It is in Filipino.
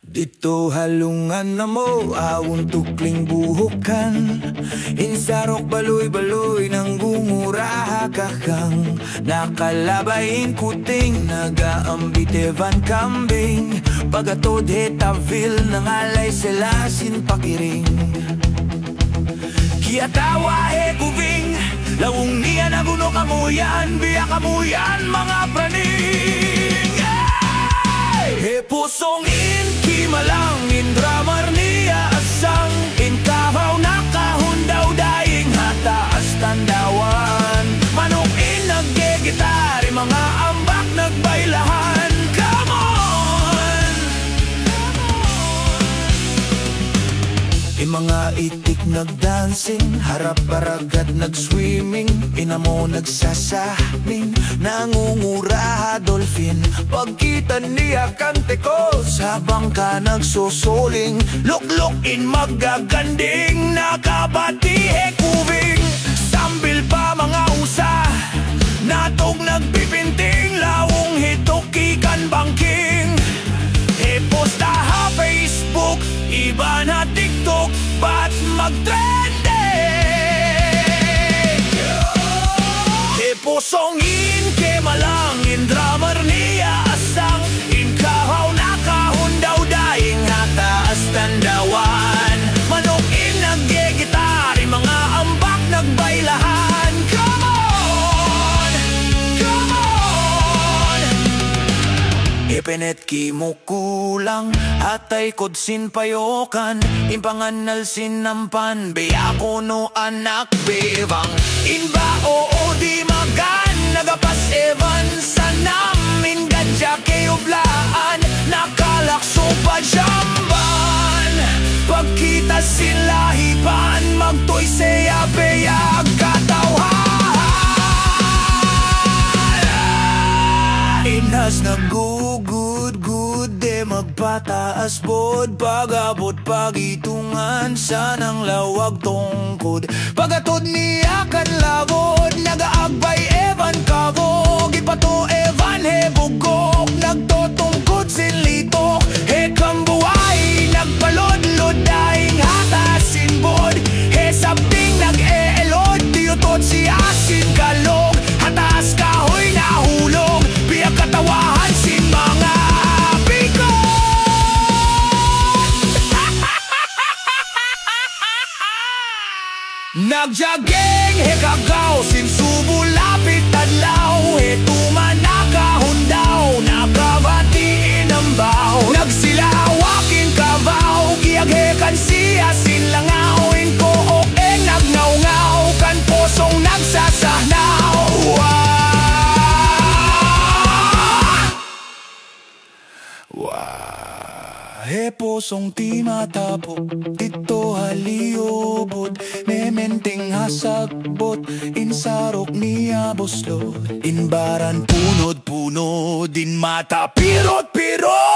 Dito halungan na mo, awon tukling buhukan. Insarok baloy-baloy nang gumura kakang. Nakalabayin kuting, nagaambitevan kambing. Pagatod hetavil, nangalay selasin pakiring. Kiatawa he kubing, lawong niya naguno kamuyan. Biya kamuyan mga praning. He pusong inki malangin dramar niya asang inkabaw nakahundaw daing hataas tandawan. Manok naggegitari mga ambak nagbailahan. Come on! Mga itik nagdancing, harap baragat nagswimming, inamo nagsasahmin, nangungura dolphin. Pagkita niya kante ko, sa bangka nagsusuling, luklukin magaganding, nakabati hekubing. Sambil pa mga usa, natog nagpipinting, lawong hitukikan bangking. E-posta ha Facebook, iba na TikTok, ba't mag-trending? E-pusong inke malangin, dramar niya asang, inkahaw nakahundaw daing hataas tandawan. Manokin naggegitari, mga ambak nagbailahan. Come on! Come on! Ipinet ki mo kulang, atay kodsin payokan, impanganal sinampan, beya ko no anak bevang. Inba oo di magan, nagapas evan sa namin, gadya kayo blaan, nakalakso pa jamban. Pagkita sila hipan, magtoy seya beya katawhan. Inas nagugud-gud, de magpataas bod, pagabot pagitungan, sanang lawag tungkod. Pagatod niya kan labod, nagaagbay evan kabog, ipato evan hebugok, nagtotungkod sinlitok, he kambuay, nagbalod-lod daing hatasin bod, he sabing nag-eelod, diutot si asin kalog, hatas kahoy nahulog, biyak katawahan sin mga biko. Nagjageng hekagaw, sinsubo lapit tadlaw, hetuman nakahundaw, nakabati inambaw, nagsilawakin kabaw, giyaghekan siya sinlangawin ko oeng nagngaw-ngaw, kan posong nagsasahnaw. He posong ti matapok, dito haliobot, mementing hasagbot, insarok niya boslot, inbaran punod-punod, din mata pirot-pirot.